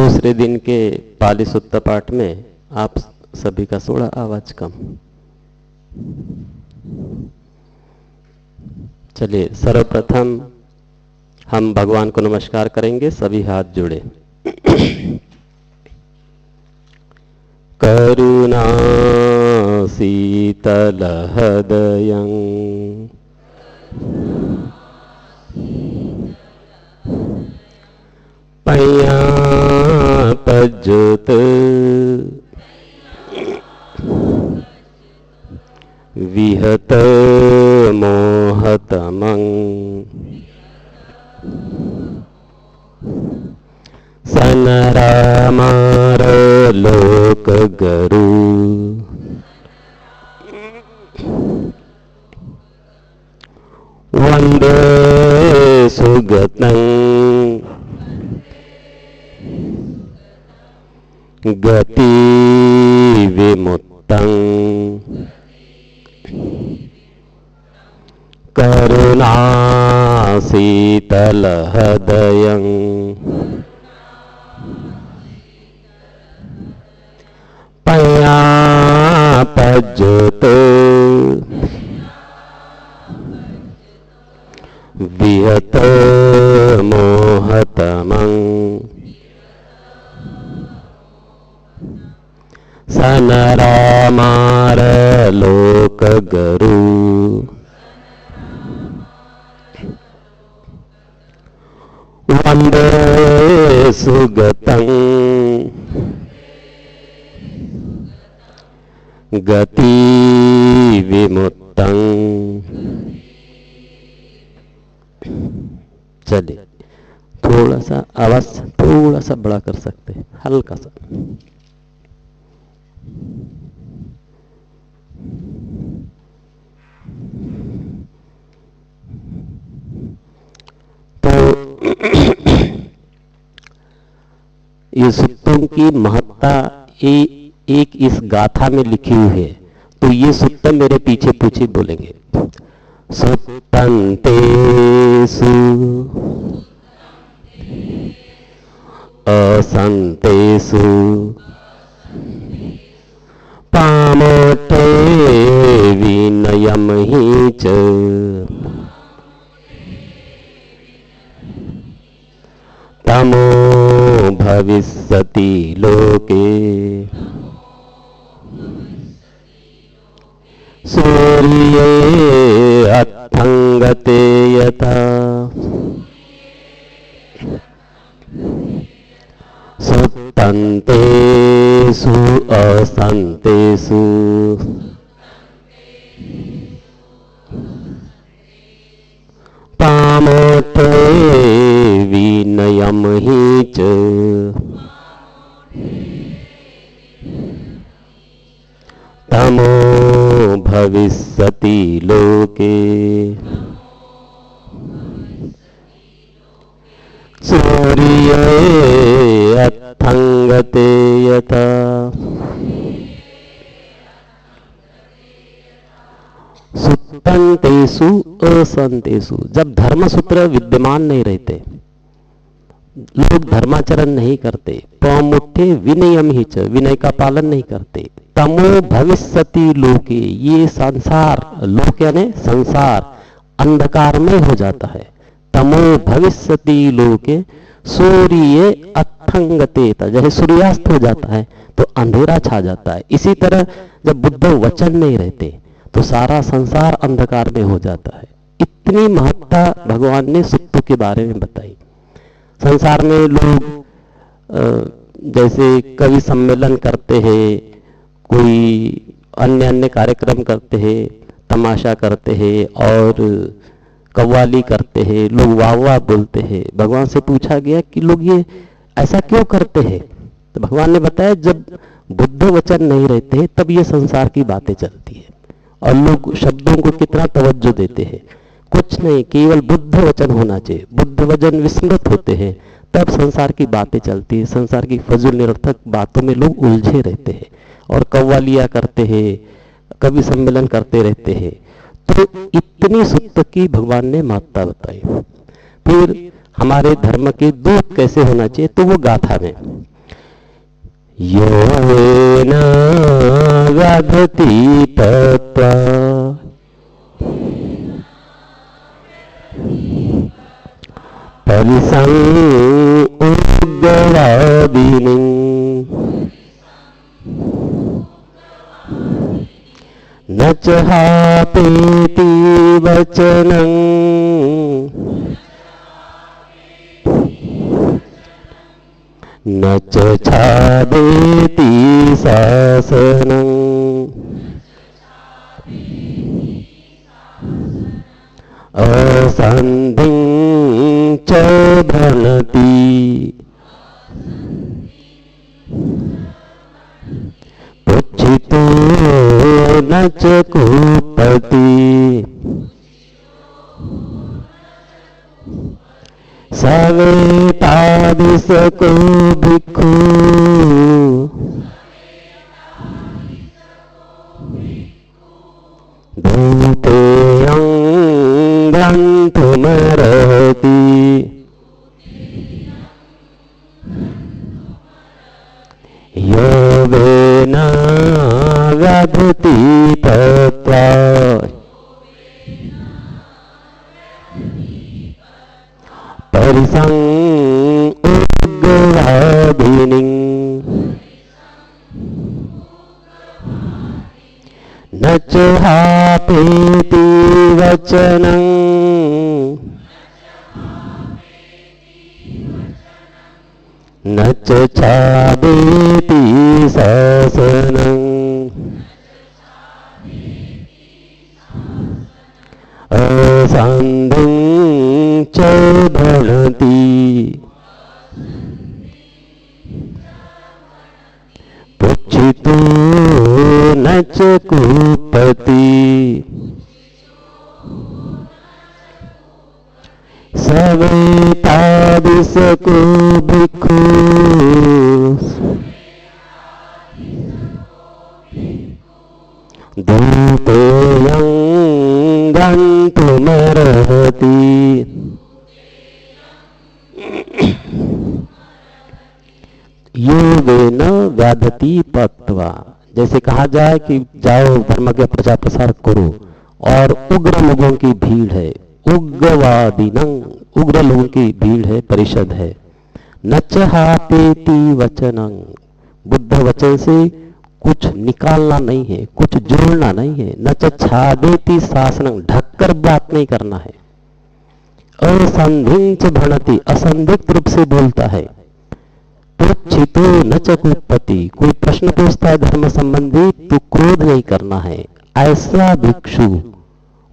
दूसरे दिन के पाली सुत्ता पाठ में आप सभी का थोड़ा आवाज कम। चलिए, सर्वप्रथम हम भगवान को नमस्कार करेंगे, सभी हाथ जोड़े। करुणा शीतल हृदयं पया पज्जुत विहत मोहतमं सनरामार लोक गुरु वंदे सुगतं गति विमुक्तं करुणा शीतल हृदयं पया पज्जुत विहत मोहतमं सनरामार लोक गुरु वंदे सुगतं गति विमुक्तं। चलिए, थोड़ा सा आवाज थोड़ा सा बड़ा कर सकते हैं, हल्का सा। तो ये सुक्तों की महत्ता एक इस गाथा में लिखी हुई है। तो ये सुक्त मेरे पीछे पीछे बोलेंगे। सुत्तन्तेषु असन्तेषु पामोटे विनयं हि च तमो भविष्यति लोके सूर्ये अत्थंगते यथा सुत्तन्तेषु असन्तेषु पामोटे विनयं हि च तमो भविष्यति लोके सूर्ये अत्थंगते यथा। सुत्तन्तेषु असन्तेषु, जब धर्मसूत्र विद्यमान नहीं रहते, लोग धर्माचरण नहीं करते, प्रमुखे विनयम ही च, विनय का पालन नहीं करते, तमो भविष्यति लोके, ये संसार, लोक यानी संसार अंधकारमय हो जाता है। तमो भविष्यति लोके सूर्य अत्थंगते, जैसे सूर्यास्त हो जाता है तो अंधेरा छा जाता है। इसी तरह जब बुद्ध वचन नहीं रहते तो सारा संसार अंधकार में हो जाता है। इतनी महत्ता भगवान ने सुक्तों के बारे में बताई। संसार में लोग जैसे कवि सम्मेलन करते हैं, कोई अन्य अन्य कार्यक्रम करते हैं, तमाशा करते हैं और कव्वाली करते हैं, लोग वाह वाह बोलते हैं। भगवान से पूछा गया कि लोग ये ऐसा क्यों करते हैं? तो भगवान ने बताया जब बुद्ध वचन नहीं रहते तब ये संसार की बातें चलती है और लोग शब्दों को कितना तवज्जो देते हैं। कुछ नहीं, केवल बुद्ध वचन होना चाहिए। बुद्ध वचन विस्मृत होते हैं तब संसार की बातें चलती है। संसार की फजूल निरर्थक बातों में लोग उलझे रहते हैं और कव्वालियां करते हैं, कवि सम्मेलन करते रहते हैं। तो इतनी सुक्त की भगवान ने महत्ता बताई। फिर हमारे धर्म के दूत कैसे होना चाहिए, तो वो गाथा में योगेन व्याधति तत्त्वा परिसंउग्रवादिनी न च हापेति वचनं न च छादेति शासनं असन्धिं च भ्रनति पुच्छितो न च कुपति सवेतादिशको भिक्खु धूतेयं ग्रन्थुमर्हति योगेन व्याधति तत्त्वा परिसंउग्रवादिनी न च हापेति वचनं न च छादेति शासनं असन्धिं च भ्रनति पुच्छितो न च कुपति सवेतादिशको भिक्खु धूतेयं गन्तुमर्हति योगेन व्याधति तत्त्वा। जैसे कहा जाए कि जाओ धर्म के प्रचार प्रसार करो, और उग्र लोगों की भीड़ है, उग्रवादिनं उग्र लोगों की भीड़ है, परिषद है। न च हापेति वचनं, बुद्ध वचन से कुछ निकालना नहीं है, कुछ जोड़ना नहीं है। न च छादेति शासनं, ढककर बात नहीं करना है। असंधिं च भ्रनति, असंदिग्ध रूप से बोलता है। पुच्छितो न च कुपति, कोई प्रश्न पूछता है धर्म संबंधी तो क्रोध नहीं करना है। ऐसा भिक्षु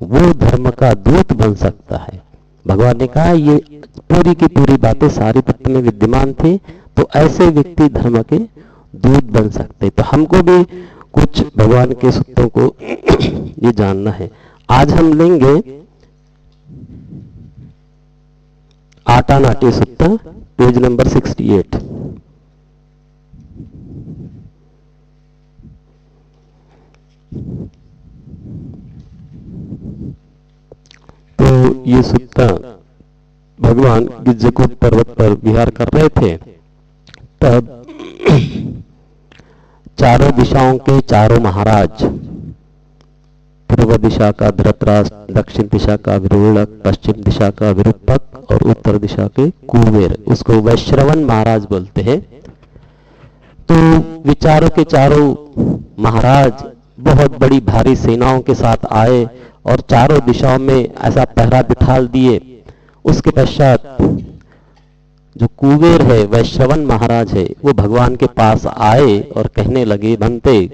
वो धर्म का दूत बन सकता है। भगवान ने कहा ये पूरी की पूरी बातें सारिपुत्र में विद्यमान थे, तो ऐसे व्यक्ति धर्म के दूत बन सकते। तो हमको भी कुछ भगवान के सूत्रों को ये जानना है। आज हम लेंगे आटानाटी सूत्र, पेज नंबर 68। तो ये सूत्र भगवान गिज्जकूट पर्वत पर विहार कर रहे थे, तब चारों दिशाओं के चारों महाराज, पूर्व दिशा का धृतराष्ट्र, दक्षिण दिशा का विरोचक, पश्चिम दिशा का विरूपक और उत्तर दिशा के कुबेर, उसको वैश्रवण महाराज बोलते हैं। तो विचारों के चारों महाराज बहुत बड़ी भारी सेनाओं के साथ आए और चारों दिशाओं में ऐसा पहरा बिठाल दिए। उसके पश्चात जो कुबेर है, वैश्रवण महाराज है, वो भगवान के पास आए और कहने लगे, बनते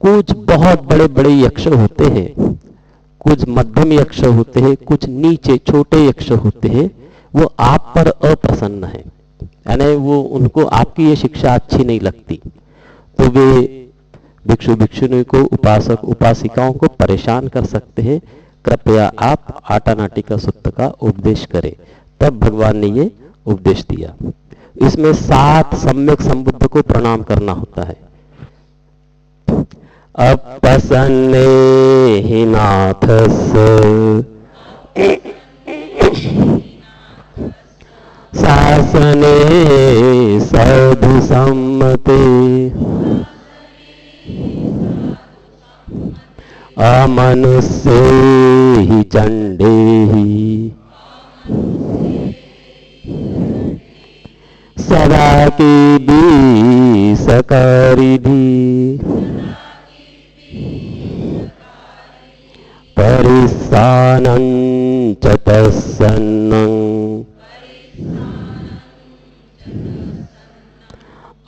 कुछ बहुत बड़े बड़े यक्ष होते हैं, कुछ मध्यम यक्ष होते हैं, कुछ नीचे छोटे यक्ष होते हैं, वो आप पर अप्रसन्न है, यानी वो उनको आपकी ये शिक्षा अच्छी नहीं लगती। तो वे भिक्षु भिक्षुणी को, उपासक उपासिकाओं को परेशान कर सकते हैं। कृपया आप आटानाटी का सूत्र का उपदेश करें। तब भगवान ने ये उपदेश दिया। इसमें 7 सम्यक संबुद्ध को प्रणाम करना होता है। अपसन्ने हि नाथस्य शास्त्रम आसने साधु सम्मते अमनुष्ये हि चंडे ही सदा की भी सकारिधि परिस्सानं च तत्सन्नं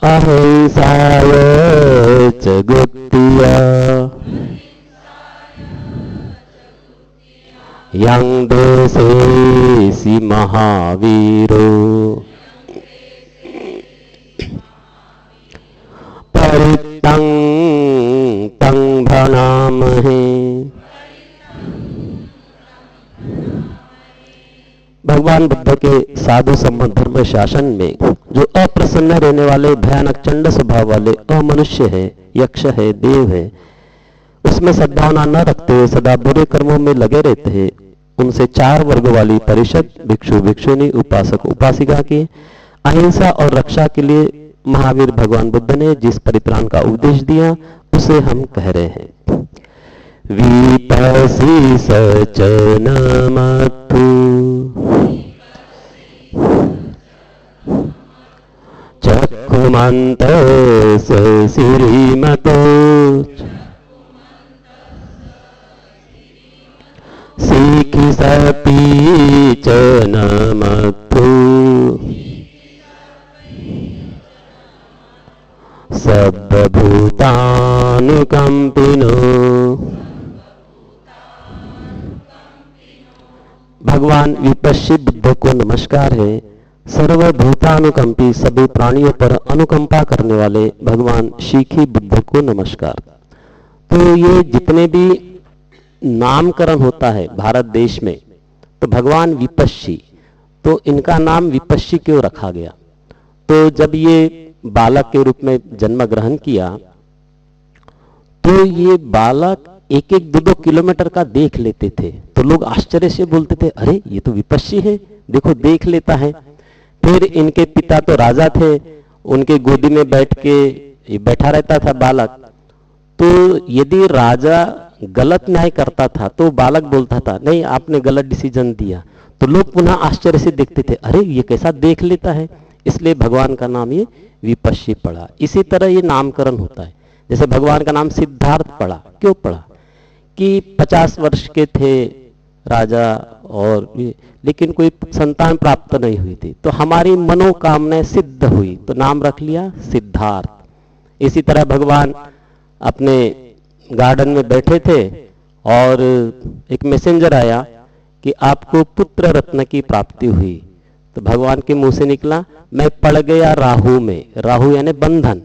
अहिंसाय च गुत्तिया यं देशेऽसि महावीरो परितं तं भनामहे। भगवान बुद्ध के साधु सम्मत धर्म शासन में जो अप्रसन्न रहने वाले भयानक चंड स्वभाव वाले अमनुष्य है, यक्ष है, देव है, उसमें सद्भावना न रखते हुए सदा बुरे कर्मों में लगे रहते हैं, उनसे 4 वर्ग वाली परिषद भिक्षु भिक्षुनी उपासक उपासिका की अहिंसा और रक्षा के लिए महावीर भगवान बुद्ध ने जिस परित्राण का उपदेश दिया उसे हम कह रहे हैं। विपसी सचनमत्तु चक्षुमन्त श्रीमतो सीखि सपि च नमत्तु सर्वभूतानुकंपिनो। भगवान विपश्ची बुद्ध को नमस्कार है। सर्वभूतानुकंपी सभी प्राणियों पर अनुकंपा करने वाले भगवान शीखी बुद्ध को नमस्कार। तो ये जितने भी नामकरण होता है भारत देश में, तो भगवान विपश्ची, तो इनका नाम विपश्ची क्यों रखा गया? तो जब ये बालक के रूप में जन्म ग्रहण किया तो ये बालक 1-2 किलोमीटर का देख लेते थे, तो लोग आश्चर्य से बोलते थे, अरे ये तो विपश्ची है, देखो देख लेता है। फिर इनके पिता तो राजा थे, उनके गोदी में बैठ के बैठा रहता था बालक, तो यदि राजा गलत न्याय करता था तो बालक बोलता था, नहीं आपने गलत डिसीजन दिया, तो लोग पुनः आश्चर्य से देखते थे, अरे ये कैसा देख लेता है। इसलिए भगवान का नाम ये विपश्ची पड़ा। इसी तरह ये नामकरण होता है। जैसे भगवान का नाम सिद्धार्थ पड़ा, क्यों पड़ा? कि 50 वर्ष के थे राजा और लेकिन कोई संतान प्राप्त नहीं हुई थी, तो हमारी मनोकामना सिद्ध हुई तो नाम रख लिया सिद्धार्थ। इसी तरह भगवान अपने गार्डन में बैठे थे और एक मैसेंजर आया कि आपको पुत्र रत्न की प्राप्ति हुई, तो भगवान के मुंह से निकला, मैं पड़ गया राहु में। राहु यानी बंधन,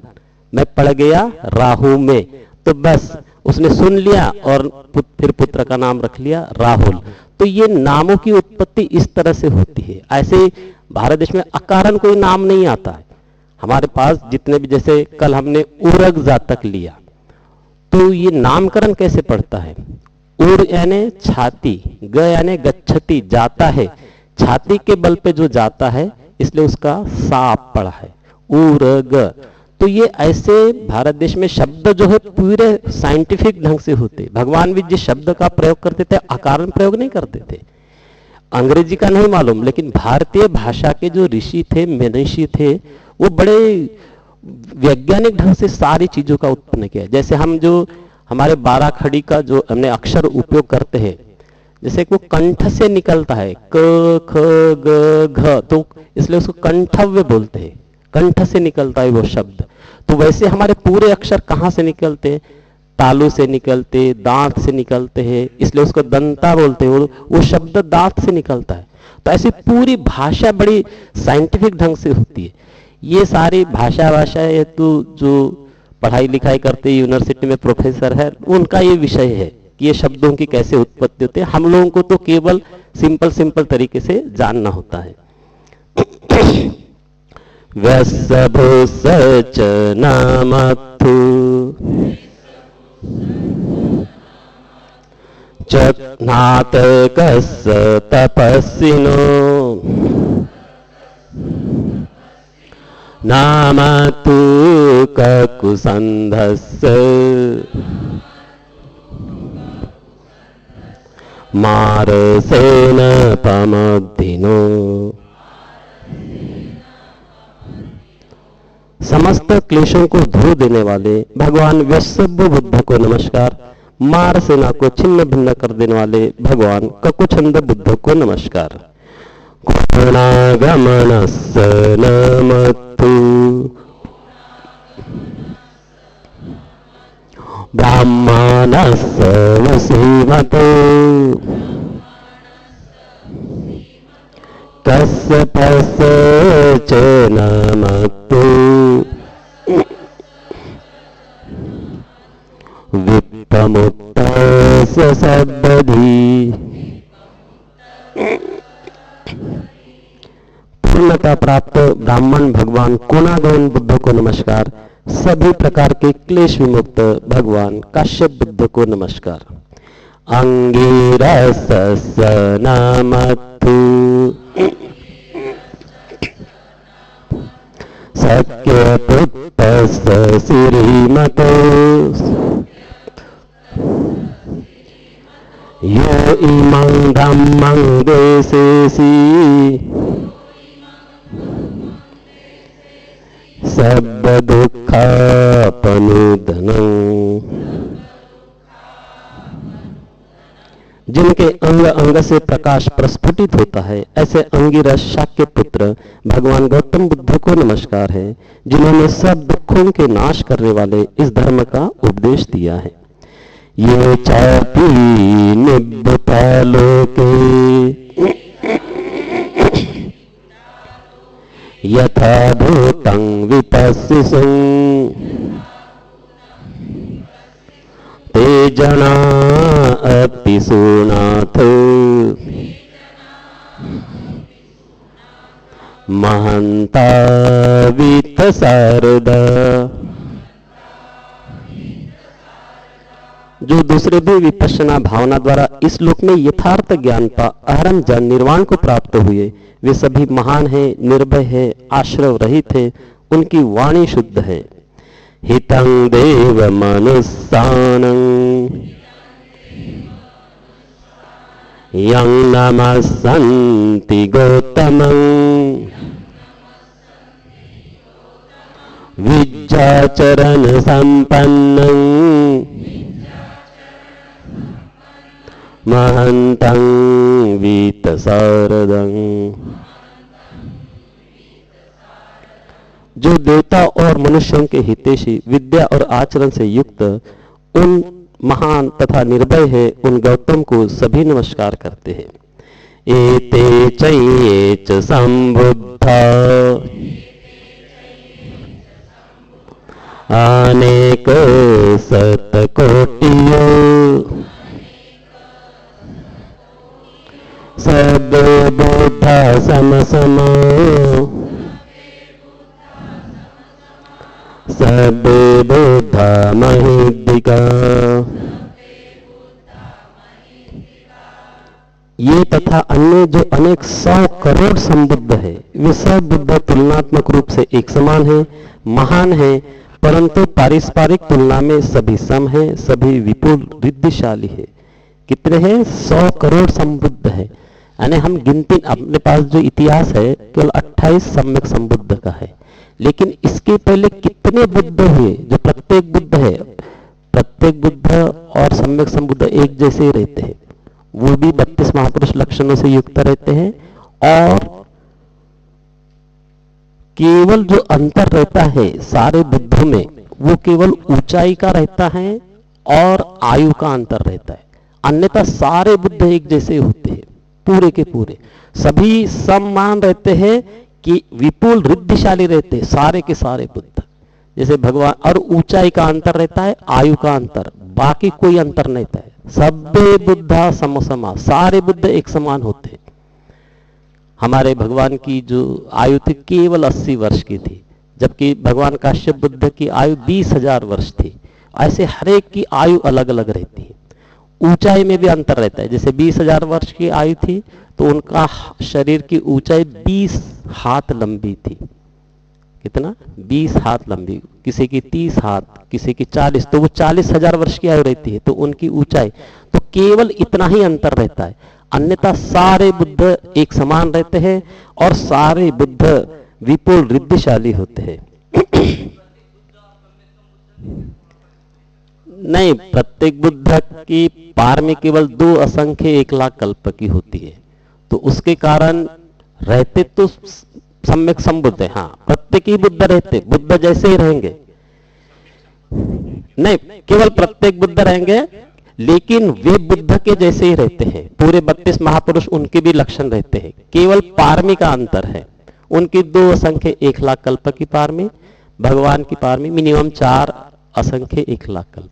मैं पड़ गया राहु में। तो बस उसने सुन लिया और फिर पुत्र का नाम रख लिया राहुल। तो ये नामों की उत्पत्ति इस तरह से होती है। ऐसे भारत देश में अकारण कोई नाम नहीं आता है। हमारे पास जितने भी, जैसे कल हमने उरग जातक लिया, तो ये नामकरण कैसे पड़ता है? उर यानी छाती, ग यानी गच्छति, जाता है, छाती के बल पे जो जाता है इसलिए उसका साप पड़ा है, उरग। तो ये ऐसे भारत देश में शब्द जो है पूरे साइंटिफिक ढंग से होते। भगवान भी जिस शब्द का प्रयोग करते थे अकारण प्रयोग नहीं करते थे। अंग्रेजी का नहीं मालूम, लेकिन भारतीय भाषा के जो ऋषि थे, मनीषी थे, वो बड़े वैज्ञानिक ढंग से सारी चीजों का उत्पन्न किया। जैसे हम जो हमारे 12 खड़ी का जो हमने अक्षर उपयोग करते हैं, जैसे वो कंठ से निकलता है, क ख ग घ, तो इसलिए उसको कंठव्य बोलते हैं, कंठ से निकलता है वो शब्द। तो वैसे हमारे पूरे अक्षर कहाँ से निकलते हैं? तालू से निकलते, दांत से निकलते हैं, इसलिए उसको दंता बोलते हैं, वो शब्द दांत से निकलता है। तो ऐसी पूरी भाषा बड़ी साइंटिफिक ढंग से होती है। ये सारी भाषा तो जो पढ़ाई लिखाई करते यूनिवर्सिटी में प्रोफेसर है, उनका ये विषय है कि ये शब्दों की कैसे उत्पत्ति होती है। हम लोगों को तो केवल सिंपल तरीके से जानना होता है। व्यसभो सच नामथु चनातकस्य तपस्विनो नाम तु ककुसन्धस्य मारसेन पमद्दिनो। समस्त क्लेशों को धो देने वाले भगवान वैश्यव बुद्ध को नमस्कार। मार सेना को छिन्न भिन्न कर देने वाले भगवान ककुछंद बुद्ध को नमस्कार। गुणागमनस्य नमस्तु ब्राह्मणस्य वसीमतो कश्यपस्य च नमस्तु वित्तमुक्तस्य सद्बुद्धि। पूर्णता प्राप्त ब्राह्मण भगवान कोणागमन बुद्ध को नमस्कार। सभी प्रकार के क्लेश विमुक्त भगवान काश्यप बुद्ध को नमस्कार। अंगिरसस्य नमस्तु सत्यपुत्रस्य श्रीमतो यो इमं धम्मं देशेसि सर्वदुःखापनुदनं। जिनके अंग अंग से प्रकाश प्रस्फुटित होता है, ऐसे अंगिरस शाक्य पुत्र भगवान गौतम बुद्ध को नमस्कार है, जिन्होंने सब दुखों के नाश करने वाले इस धर्म का उपदेश दिया है। ये चापी निब्बता लोके यथा भूतं विपस्सिसुं ते जना अपि सुनाथ महंता वित्तसारदा। जो दूसरे भी विपश्यना भावना द्वारा इस लोक में यथार्थ ज्ञान पा अहरम जन निर्वाण को प्राप्त हुए, वे सभी महान है, निर्भय है, आश्रव रहित है, उनकी वाणी शुद्ध है। हितं देव मनुस्सानं यं नमस्सन्ति गौतमं विद्याचरण संपन्नं महन्तं वीतसारदं। जो देवता और मनुष्यों के हितैषी, विद्या और आचरण से युक्त, उन महान तथा निर्भय है, उन गौतम को सभी नमस्कार करते हैं। एते चये च संबुद्धा अनेक शतकोटियो सर्वे बुद्धा समसमो सर्वे बुद्धा महीदिका। ये तथा अन्य जो अनेक 100 करोड़ संबुद्ध है, वे सब बुद्ध तुलनात्मक रूप से एक समान है, महान है, परंतु पारस्परिक तुलना में सभी सम है, सभी विपुल रिद्धिशाली है। कितने हैं? 100 करोड़ संबुद्ध है। यानी हम गिनती, अपने पास जो इतिहास है केवल 28 सम्यक संबुद्ध का है, लेकिन इसके पहले कितने बुद्ध हुए? जो प्रत्येक बुद्ध है, प्रत्येक बुद्ध और सम्यक संबुद्ध एक जैसे ही रहते हैं, वो भी 32 महापुरुष लक्षणों से युक्त रहते हैं, और केवल जो अंतर रहता है सारे बुद्धों में, वो केवल ऊंचाई का रहता है और आयु का अंतर रहता है। अन्यथा सारे बुद्ध एक जैसे होते हैं, पूरे के पूरे सभी समान रहते हैं कि विपुल रिद्धिशाली रहते हैं सारे के सारे बुद्ध। जैसे भगवान, और ऊंचाई का अंतर रहता है, आयु का अंतर, बाकी कोई अंतर नहीं रहता है। सभ्य बुद्धा समसमा, सारे बुद्ध एक समान होते हैं। हमारे भगवान की जो आयु थी केवल 80 वर्ष की थी, जबकि भगवान काश्यप बुद्ध की आयु 20,000 वर्ष थी। ऐसे हरेक की आयु अलग अलग रहती है। ऊंचाई में भी अंतर रहता है। जैसे 20,000 वर्ष की आयु थी तो उनका शरीर की ऊंचाई 20 हाथ लंबी थी, कितना 20 हाथ लंबी, किसी की 30 हाथ, किसी की 40, तो वो 40,000 वर्ष की आयु रहती है। तो उनकी ऊंचाई तो केवल इतना ही अंतर रहता है, अन्यथा सारे बुद्ध एक समान रहते हैं और सारे बुद्ध विपुल रिद्धिशाली होते हैं। नहीं, प्रत्येक बुद्ध की पार में केवल 2 असंख्य 1 लाख कल्प की होती है, तो उसके कारण रहते तो सम्यक संबुद्ध है। हाँ, प्रत्येक ही बुद्ध रहते, बुद्ध जैसे ही रहेंगे, नहीं केवल प्रत्येक बुद्ध रहेंगे, लेकिन वे बुद्ध के जैसे ही रहते हैं। पूरे 32 महापुरुष उनके भी लक्षण रहते हैं, केवल पारमी का अंतर है। उनकी 2 असंख्य 1 लाख कल्प की पारमी, भगवान की पारमी मिनिमम 4 असंख्य 1 लाख कल्प।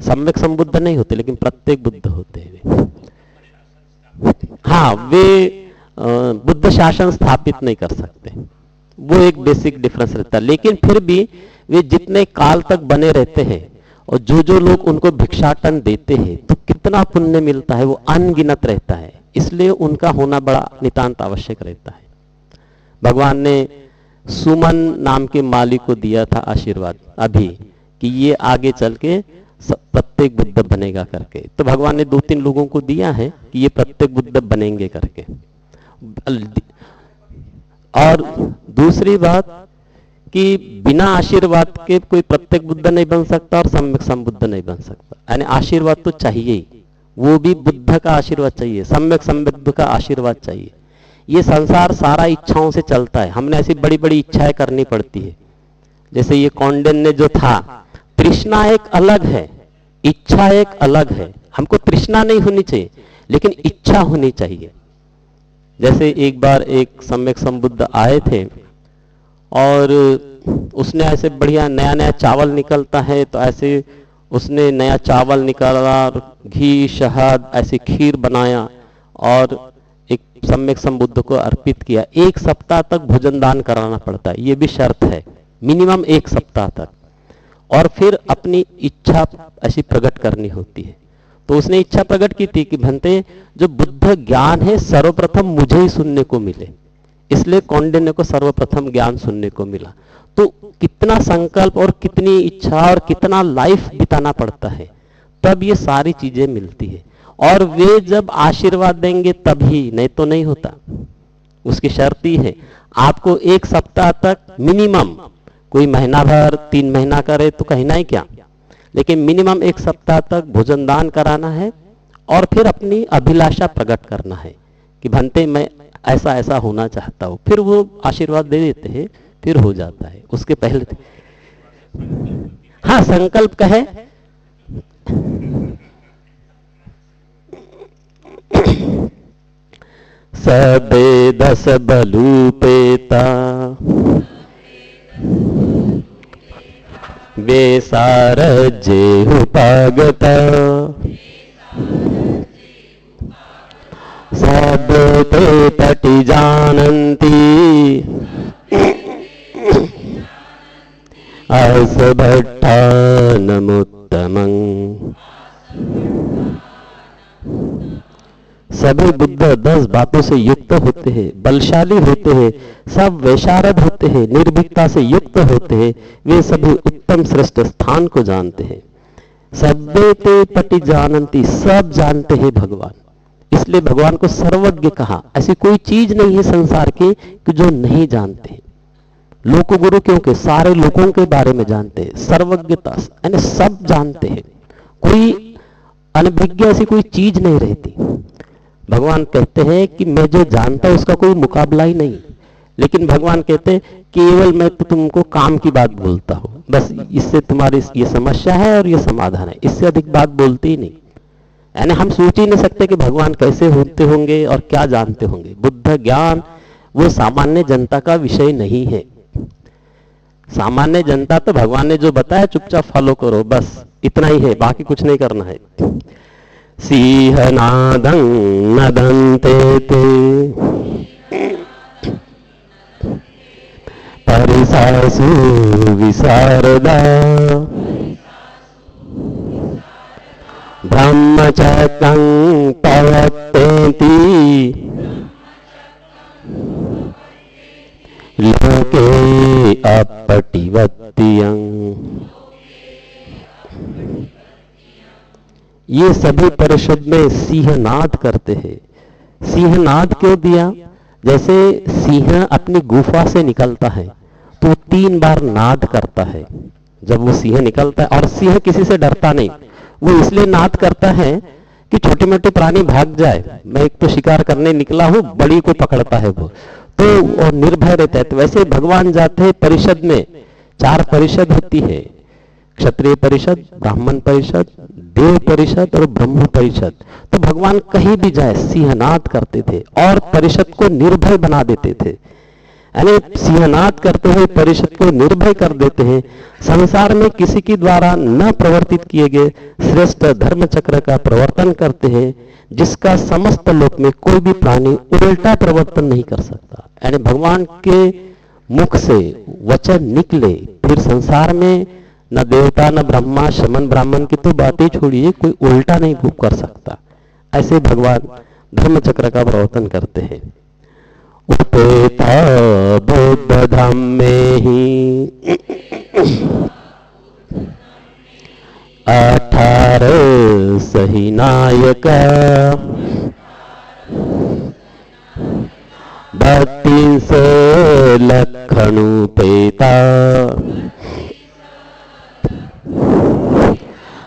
सम्यक संबुद्ध नहीं होते, लेकिन प्रत्येक बुद्ध होते हैं। हाँ, वे बुद्ध शासन स्थापित नहीं कर सकते, वो एक बेसिक डिफरेंस रहता है। लेकिन फिर भी वे जितने काल तक बने रहते हैं और जो जो लोग उनको भिक्षाटन देते हैं, तो कितना पुण्य मिलता है वो अनगिनत रहता है। इसलिए उनका होना बड़ा नितांत आवश्यक रहता है। भगवान ने सुमन नाम के माली को दिया था आशीर्वाद अभी, कि ये आगे चल के प्रत्येक बुद्ध बनेगा करके। तो भगवान ने 2-3 लोगों को दिया है कि ये प्रत्येक बुद्ध बनेंगे करके। और दूसरी बात कि बिना आशीर्वाद के कोई प्रत्येक बुद्ध नहीं बन सकता और सम्यक संबुद्ध नहीं बन सकता। यानी आशीर्वाद तो चाहिए ही, वो भी बुद्ध का आशीर्वाद चाहिए, सम्यक संबुद्ध का आशीर्वाद चाहिए। ये संसार सारा इच्छाओं से चलता है, हमने ऐसी बड़ी बड़ी इच्छाएं करनी पड़ती है। जैसे ये कौंडिन्य जो था, तृष्णा एक अलग है, इच्छा एक अलग है। हमको तृष्णा नहीं होनी चाहिए, लेकिन इच्छा होनी चाहिए। जैसे एक बार एक सम्यक संबुद्ध आए थे और उसने ऐसे बढ़िया नया नया चावल निकलता है, तो ऐसे उसने नया चावल निकाला, घी शहद ऐसी खीर बनाया और एक सम्यक संबुद्ध को अर्पित किया। 1 सप्ताह तक भोजन दान कराना पड़ता है, ये भी शर्त है, मिनिमम 1 सप्ताह तक। और फिर अपनी इच्छा ऐसी प्रकट करनी होती है। तो उसने इच्छा प्रकट की थी कि भंते जो बुद्ध ज्ञान है सर्वप्रथम मुझे ही सुनने को मिले, इसलिए कौंडिन्य को सर्वप्रथम ज्ञान सुनने को मिला। तो कितना संकल्प और कितनी इच्छा और कितना लाइफ बिताना पड़ता है, तब ये सारी चीजें मिलती है। और वे जब आशीर्वाद देंगे तभी, नहीं तो नहीं होता। उसकी शर्त ही है, आपको 1 सप्ताह तक मिनिमम, कोई महीना भर 3 महीना करे तो कहना ही क्या, लेकिन मिनिमम 1 सप्ताह तक भोजन दान कराना है और फिर अपनी अभिलाषा प्रकट करना है कि भंते मैं ऐसा ऐसा होना चाहता हूं। फिर वो आशीर्वाद दे देते हैं, फिर हो जाता है। उसके पहले हाँ, संकल्प का है। सबे 10 बलूपेता वे सारजेहुपागत सब ते पटि जानन्ति असभट्टानमुत्तमं। सभी बुद्ध 10 बातों से युक्त होते हैं, बलशाली होते हैं, सब वैशारद होते हैं, निर्भीकता से युक्त होते हैं, वे सभी उत्तम श्रेष्ठ स्थान को जानते हैं। सब्बे ते पटि जानन्ति, सब जानते हैं भगवान, इसलिए भगवान को सर्वज्ञ कहा। ऐसी कोई चीज नहीं है संसार की कि जो नहीं जानते। लोकगुरु क्योंकि सारे लोगों के बारे में जानते हैं, सर्वज्ञता यानी सब जानते हैं, कोई अनभिज्ञ ऐसी कोई चीज नहीं रहती। भगवान कहते हैं कि मैं जो जानता हूं उसका कोई मुकाबला ही नहीं, लेकिन भगवान कहते हैं केवल मैं तो तुमको काम की बात बोलता हूं, बस इससे तुम्हारी ये समस्या है और ये समाधान है, इससे अधिक बात बोलते ही नहीं। यानी हम सोच ही नहीं सकते कि भगवान कैसे होते होंगे और क्या जानते होंगे। बुद्ध ज्ञान वो सामान्य जनता का विषय नहीं है। सामान्य जनता तो भगवान ने जो बताया चुपचाप फॉलो करो, बस इतना ही है, बाकी कुछ नहीं करना है। सिंहनादं नदन्ते ते परिसासु विशारदा ब्रह्मचक्रं प्रवर्तेति लोके अपटिवत्यं। ये सभी परिषद में सिंहनाद करते हैं। सिंहनाद क्यों दिया? जैसे सिंह अपनी गुफा से निकलता है तो 3 बार नाद करता है। जब वो सिंह निकलता है, और सिंह किसी से डरता नहीं, वो इसलिए नाद करता है कि छोटे मोटे प्राणी भाग जाए। मैं एक तो शिकार करने निकला हूं, बड़ी को पकड़ता है वो, तो और निर्भय रहता है। तो वैसे भगवान जाते हैं परिषद में। 4 परिषद होती है, क्षत्रिय परिषद, ब्राह्मण परिषद, देव परिषद और ब्रह्म परिषद। तो भगवान कहीं भी जाए सिंहनाद करते थे और परिषद को निर्भय बना देते थे। यानी सिंहनाद करते हुए परिषद को निर्भय कर देते हैं। संसार में किसी के द्वारा न प्रवर्तित किए गए श्रेष्ठ धर्म चक्र का प्रवर्तन करते हैं, जिसका समस्त लोक में कोई भी प्राणी उल्टा प्रवर्तन नहीं कर सकता। यानी भगवान के मुख से वचन निकले, फिर संसार में न देवता न ब्रह्मा शमन ब्राह्मण की तो बातें छोड़िए, कोई उल्टा नहीं कर सकता। ऐसे भगवान धर्म चक्र का प्रवर्तन करते हैं। उपेता बुद्ध धाम में ही 18 सही नायक 32 लखणु पेता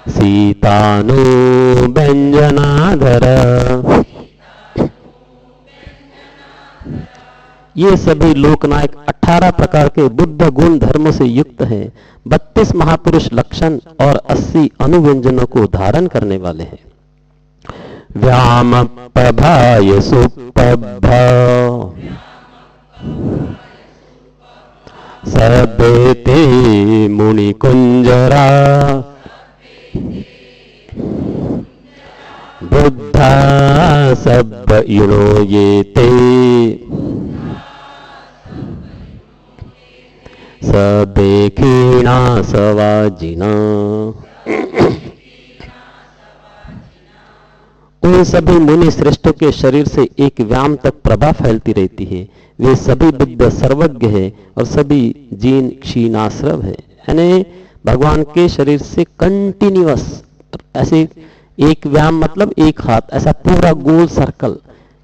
सीतानु व्यंजनाधर। ये सभी लोकनायक 18 प्रकार के बुद्ध गुण धर्म से युक्त हैं। 32 महापुरुष लक्षण और 80 अनुव्यंजनों को धारण करने वाले हैं। व्याम प्रभाय सुप्रभ सबेते मुनि कुंजरा बुद्धा सब इनो ये ते सबे खीणा सवाजिना। उन सभी मुनि श्रेष्ठों के शरीर से एक व्याम तक प्रभा फैलती रहती है। वे सभी बुद्ध सर्वज्ञ है और सभी जीन क्षीणाश्रव है। यानी भगवान के शरीर से कंटिन्यूअस ऐसे एक व्याम मतलब एक हाथ, ऐसा पूरा गोल सर्कल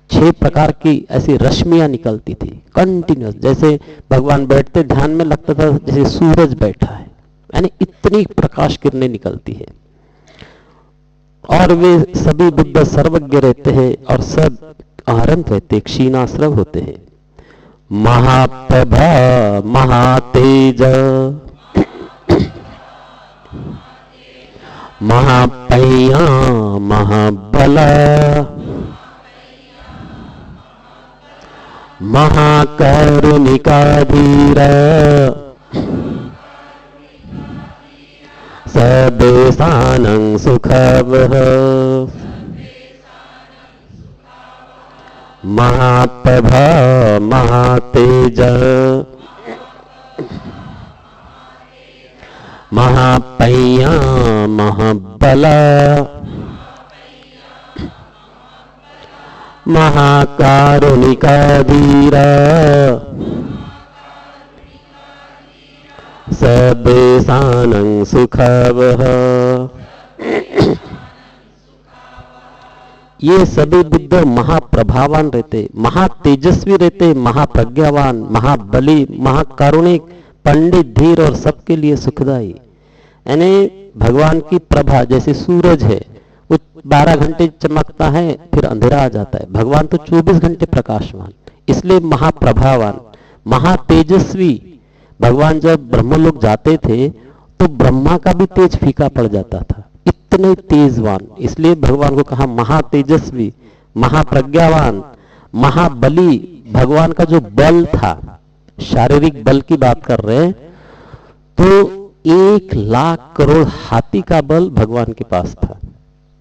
6 प्रकार की ऐसी रश्मियां निकलती थी कंटिन्यूअस। जैसे भगवान बैठते ध्यान में लगता था जैसे सूरज बैठा है, यानी इतनी प्रकाश किरणें निकलती है। और वे सभी बुद्ध सर्वज्ञ रहते हैं और सब आरंभ रहते, क्षीणाश्रव होते हैं। महाप्रभा महातेज महापैया महाबल महाकरुणिका धीर सदेशानं सुखवः महाप्रभा महातेज महापैया महाबल महाकारुणिका धीर सबेशानं सुखवः। ये सभी बुद्ध महाप्रभावान रहते, महातेजस्वी रहते, महाप्रज्ञावान, महाबली, महाकारुणिक, पंडित, धीर और सबके लिए सुखदायी। यानी भगवान की प्रभा जैसे सूरज है, वो 12 घंटे चमकता है फिर अंधेरा आ जाता है। भगवान तो 24 घंटे प्रकाशवान, इसलिए महाप्रभावान, महातेजस्वी। भगवान जब ब्रह्मलोक जाते थे तो ब्रह्मा का भी तेज फीका पड़ जाता था, इतने तेजवान। इसलिए भगवान को कहा महातेजस्वी, महाप्रज्ञावान, महाबली। भगवान का जो बल था, शारीरिक बल की बात कर रहे हैं, तो 1 लाख करोड़ हाथी का बल भगवान के पास था।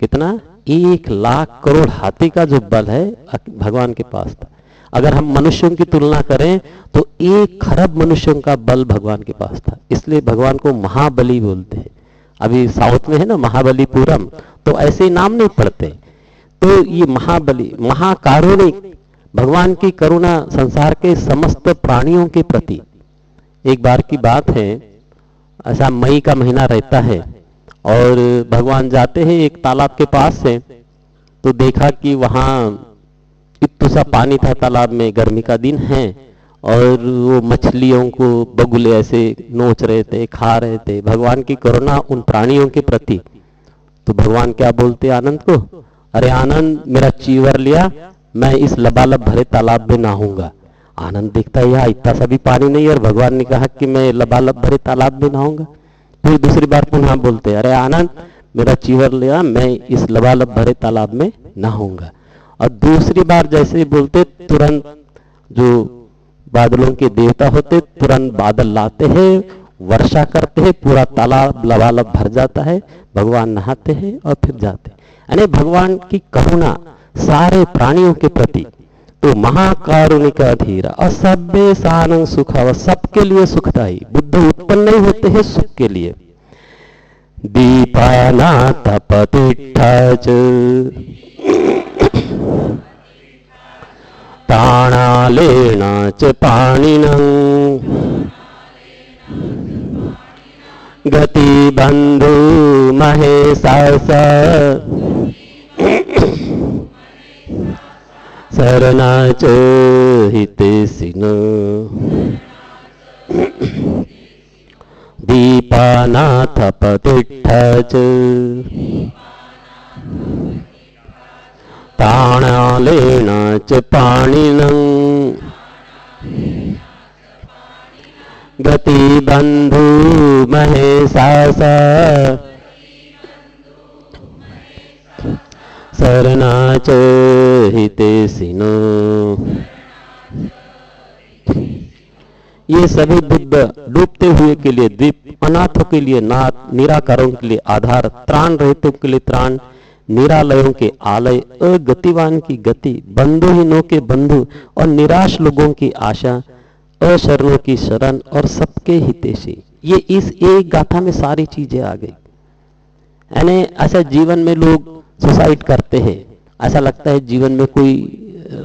कितना? 1 लाख करोड़ हाथी का जो बल है भगवान के पास था। अगर हम मनुष्यों की तुलना करें तो 1 खरब मनुष्यों का बल भगवान के पास था। इसलिए भगवान को महाबली बोलते हैं। अभी साउथ में है ना महाबलीपुरम, तो ऐसे नाम नहीं पड़ते। तो ये महाबली, महाकारुणिक, भगवान की करुणा संसार के समस्त प्राणियों के प्रति, एक बार की बात है, ऐसा मई का महीना रहता है और भगवान जाते हैं एक तालाब के पास से, तो देखा कि वहां इतना सा पानी था तालाब में, गर्मी का दिन है, और वो मछलियों को बगुले ऐसे नोच रहे थे, खा रहे थे। भगवान की करुणा उन प्राणियों के प्रति। तो भगवान क्या बोलते आनंद को, अरे आनंद मेरा चीवर लिया, मैं इस लबालब भरे तालाब में नहाऊंगा। आनंद देखता है यहाँ इतना सा भी पानी नहीं है और भगवान ने कहा कि मैं लबालब भरे तालाब में नहाऊंगा। फिर दूसरी बार पुनः बोलते, अरे आनंद मेरा चीवर लिया, मैं इस लबालब भरे तालाब में नहाऊंगा। और दूसरी बार जैसे ही बोलते, तुरंत जो बादलों के देवता होते तुरंत बादल लाते हैं, वर्षा करते हैं, पूरा तालाब लबालब भर जाता है, भगवान नहाते हैं और फिर जाते हैं। यानी भगवान की करुणा सारे प्राणियों के प्रति। तो महाकारुणिक धीरा असभ्य सानंद सुख, सबके लिए सुखदायी। बुद्ध उत्पन्न नहीं होते हैं सुख के लिए। दीपाना तपतिष्ठ ताणालेन च पाणिनं गति बंधु महेशास शरणा च हितेशिन दीपानाथ प्रतिष्ठ ताणालेन च पाणिनं गति बंधु महेशास शरणा च हितेशिनो। ये सभी बुद्ध डूबते हुए के लिए द्वीप, अनाथों के लिए नाथ, निराकारों के लिए आधार, त्राण रहितों के लिए त्राण, निरालयों के आलय, अगतिवान की गति, बंधुहीनों के बंधु और निराश लोगों की आशा, अशरणों की शरण और सबके हितेशी। ये इस एक गाथा में सारी चीजें आ गई। यानी ऐसा जीवन में लोग सुसाइड करते हैं, ऐसा लगता है जीवन में कोई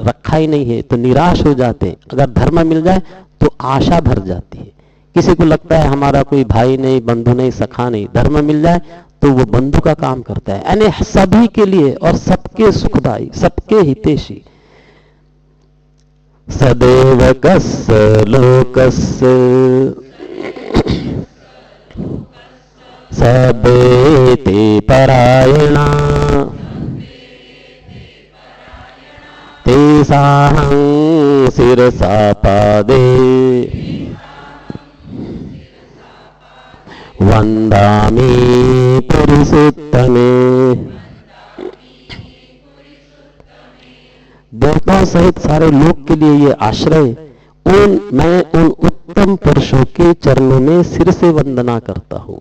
रखा ही नहीं है, तो निराश हो जाते हैं। अगर धर्म मिल जाए तो आशा भर जाती है। किसी को लगता है हमारा कोई भाई नहीं, बंधु नहीं, सखा नहीं, धर्म मिल जाए तो वो बंधु का काम करता है। यानी सभी के लिए और सबके सुखदाई, सबके हितेशी। सदैव कस्य लोकस्य सबेते परायणा तेषां शिरसा पादे वन्दामि पुरुषोत्तमे। देवताओं सहित सारे लोक के लिए ये आश्रय, मैं उन उत्तम पुरुषों के चरणों में सिर से वंदना करता हूं।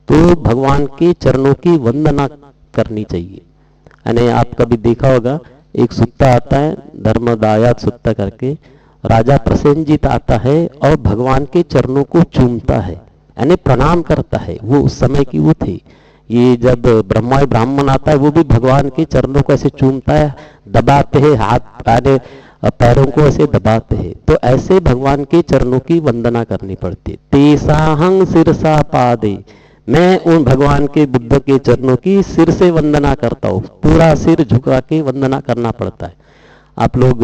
तो भगवान के चरणों की वंदना करनी चाहिए। यानी आप कभी देखा होगा, एक सुत्ता आता है, धर्मदायात सुत्ता करके, राजा प्रसेनजीत आता है और भगवान के चरणों को चूमता है, यानी प्रणाम करता है। वो उस समय की वो थी। ये जब ब्रह्मा ब्राह्मण आता है वो भी भगवान के चरणों को ऐसे चूमता है, दबाते हैं, हाथ पैरों को ऐसे दबाते हैं। तो ऐसे भगवान के चरणों की वंदना करनी पड़ती है। तेसाहं सिरसा पादे, मैं उन भगवान के बुद्ध के चरणों की सिर से वंदना करता हूँ। पूरा सिर झुका के वंदना करना पड़ता है। आप लोग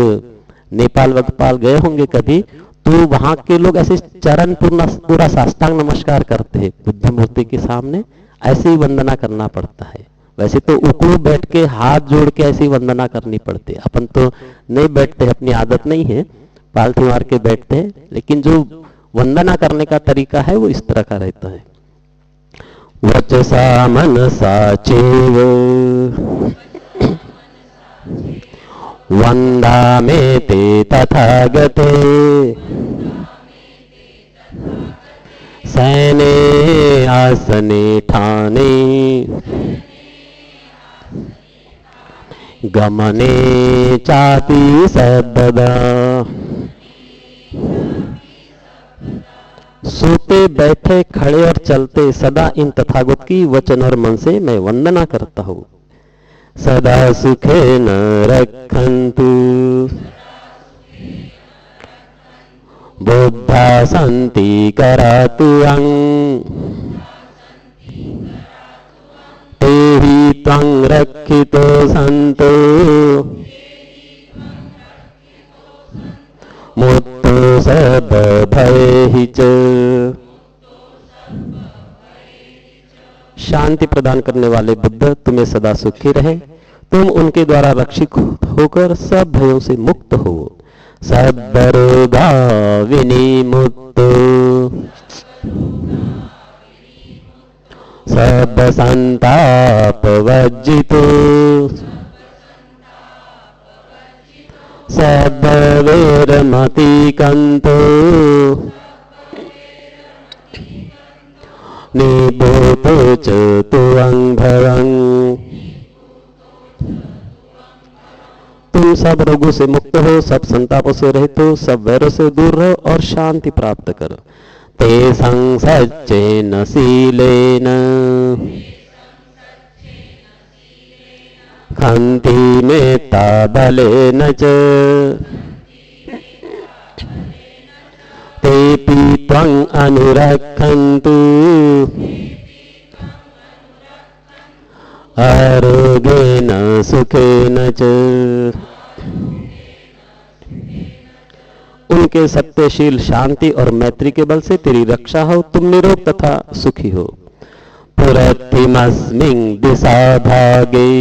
नेपाल वगपाल गए होंगे कभी, तो वहां के लोग ऐसे चरण पूरा साष्टांग नमस्कार करते हैं बुद्ध मूर्ति के सामने, ऐसे ही वंदना करना पड़ता है। वैसे तो उकड़ू बैठ के हाथ जोड़ के ऐसी वंदना करनी पड़ती है। अपन तो नहीं बैठते, अपनी आदत नहीं है, पालथी मार के बैठते हैं, लेकिन जो वंदना करने का तरीका है वो इस तरह का रहता है। वचसा मनसा चैव वन्दामे ते तथागते सैने आसने ठाने गमने चापि सर्वदा। सोते बैठे खड़े और चलते सदा इन तथागत की वचन और मन से मैं वंदना करता हूँ। सदा सुखे न रखन्तु बुद्धा सन्ति करातुअं ते हि त्वं रक्षितो सन्तो मुक्तो सर्वभयैः च। शांति प्रदान करने वाले बुद्ध तुम्हें सदा सुखी रहे, तुम उनके द्वारा रक्षित होकर सब भयों से मुक्त हो। सर्वरोगा विनिमुक्तो सर्व संताप वर्जितो सर्वैर्मतिकन्तो निभूतो च तुअं भवं। तुम सब रोगों से मुक्त हो, सब संतापों से रहित हो, सब वैरों से दूर रहो और शांति प्राप्त करो। ते संसच्चेन शीलेन खन्ति मेत्ता बलेन च तेऽपि त्वं अनुरक्षन्तु आरोग्येन सुखेन च। उनके सत्यशील शांति और मैत्री के बल से तेरी रक्षा हो, तुम निरोग तथा सुखी हो। पुरतिमस्मिन् दिशा भागे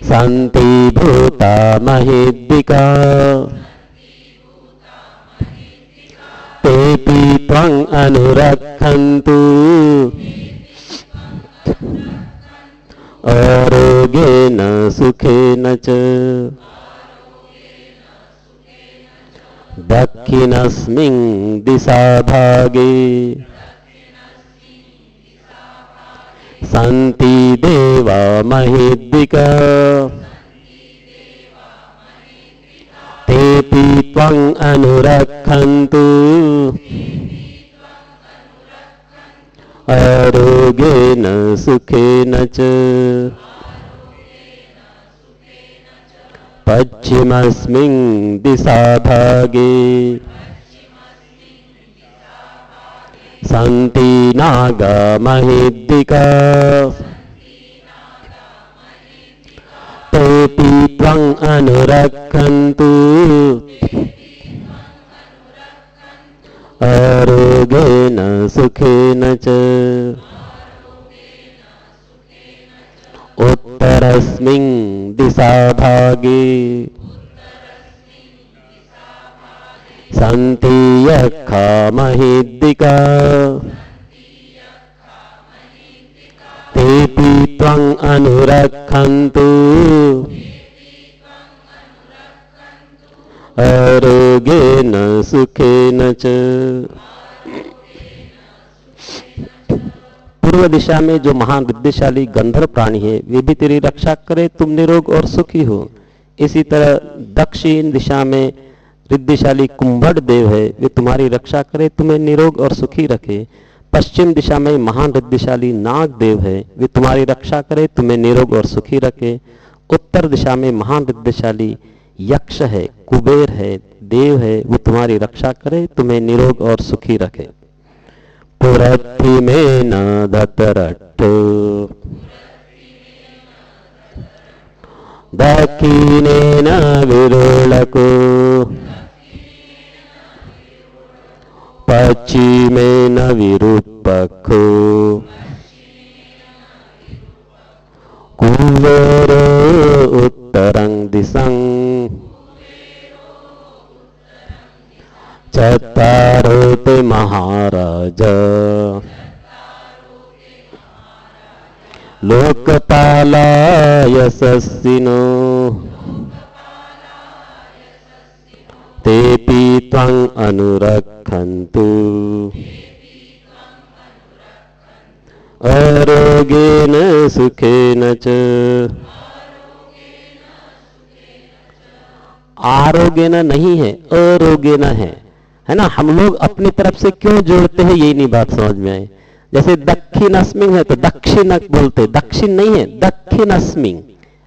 सन्ति भूता महेद्दिका तेऽपि त्वं अनुरक्षन्तु आरोग्येन सुखेन च। दक्षिणस्मिन् दिशा भागे सन्ति देवा महेद्दिका तेऽपि त्वं अनुरक्षन्तु आरोग्येन सुखेन च। पश्चिमस्मिन् दिशा भागे सन्ति नागा महेद्दिका तेऽपि त्वं अनुरक्षन्तु आरोग्येन सुखेन च। उत्तरस्मिन् दिशा भागे सन्ति यक्षा महेद्दिका तेऽपि त्वं अनुरक्षन्तु आरोग्येन सुखेन च। पूर्व दिशा में जो महान विद्याशाली गंधर्व प्राणी है वे भी तेरी रक्षा करे, तुम निरोग और सुखी हो। इसी तरह दक्षिण दिशा में रिद्धिशाली कुंभड़ देव है, वे तुम्हारी रक्षा करे, तुम्हें निरोग और सुखी रखे। पश्चिम दिशा में महान रिद्धिशाली नाग देव है, वे तुम्हारी रक्षा करे, तुम्हें निरोग और सुखी रखे। उत्तर दिशा में महान रिद्धिशाली यक्ष है, कुबेर है, देव है, वो तुम्हारी रक्षा करे, तुम्हें निरोग और सुखी रखे। पुरत्ति में न दतरट्ठ दक्षिणे न विरोलको पश्चिमे न विरूपको कुबेरो उत्तरं दिशं चत्वारो ते महाराज लोकपाला यशस्विनो तेऽपि त्वं अनुरक्षन्तु आरोग्येन सुखेन च। आरोग्येन नहीं है, आरोग्येन है ना। हम लोग अपनी तरफ से क्यों जोड़ते हैं, यही नहीं बात समझ में आई। जैसे दक्षिणस्मिन है तो दक्षिण बोलते, दक्षिण नहीं है, दक्षिणस्मिन,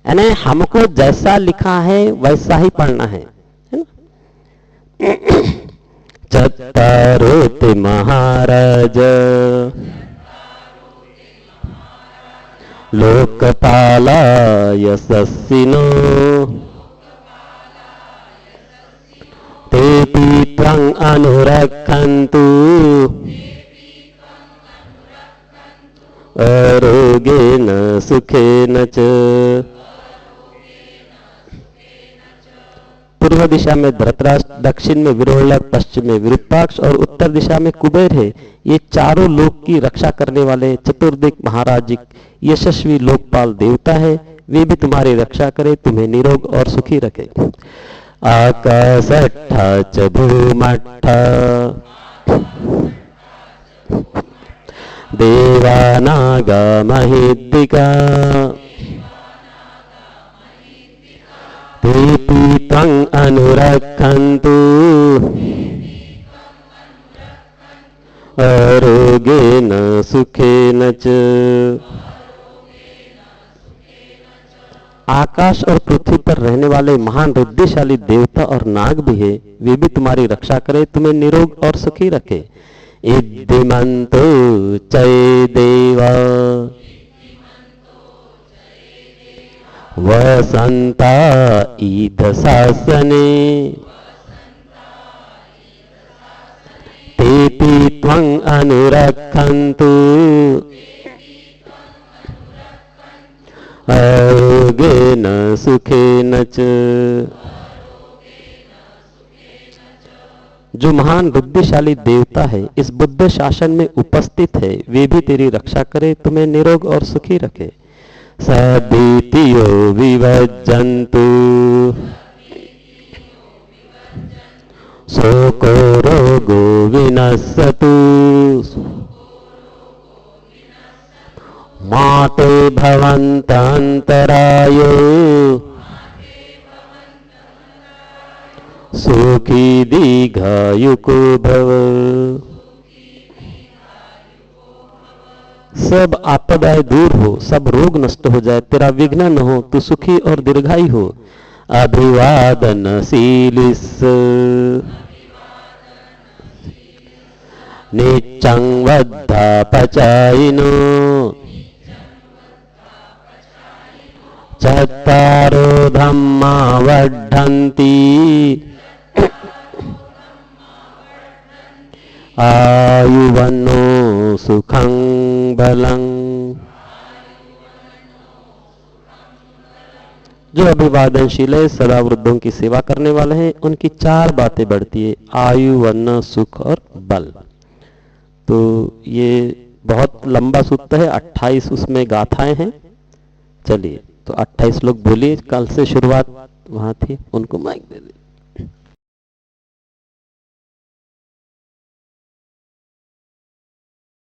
यानी हमको जैसा लिखा है वैसा ही पढ़ना है ना। चत्तारोति महाराज लोकपाला यशस्विनो तेऽपि त्वं अनुरक्षन्तु आरोग्येन सुखेन च। पूर्व दिशा में धृतराष्ट्र, दक्षिण में विरोचन, पश्चिम में विरूपाक्ष और उत्तर दिशा में कुबेर है। ये चारों लोक की रक्षा करने वाले चतुर्दिक महाराजिक यशस्वी लोकपाल देवता है। वे भी तुम्हारी रक्षा करे, तुम्हें निरोग और सुखी रखे। आकाशट्ठ च भूमट्ठ देवानागा महेद्दिका तेऽपि त्वं अनुरक्षन्तु आरोग्येन सुखेन च। आकाश और पृथ्वी पर रहने वाले महान रुद्रशाली देवता और नाग भी है। वे भी तुम्हारी रक्षा करे, तुम्हें निरोग और सुखी रखे। इद्धिमन्तो चये देवा वसन्ता ईदशासने तेऽपि त्वं अनुरक्षन्तु आरोग्येन सुखेन च। जो महान बुद्धिशाली देवता है इस बुद्ध शासन में उपस्थित है, वे भी तेरी रक्षा करे, तुम्हें निरोग और सुखी रखे। सदीतियो विभज्जन्तु शोको रोगो विनश्यतु माते भवन्तन्तरायो सुखी दीर्घायुको भव। सब आपदाएं दूर हो, सब रोग नष्ट हो जाए, तेरा विघ्न न हो, तू सुखी और दीर्घायु हो। अभिवादनशीलिस् नित्यं वद्धापचायिनो चत्तारो धम्मा वर्धन्ति आयुवन्नो सुखं बलं। जो अभिवादनशील है, सदा वृद्धों की सेवा करने वाले हैं, उनकी चार बातें बढ़ती है, आयु, वर्ण, सुख और बल। तो ये बहुत लंबा सूत्र है, 28 उसमें गाथाएं हैं। चलिए तो 28 लोग बोलिए, कल से शुरुआत वहां थी, उनको माइक दे दीजिए।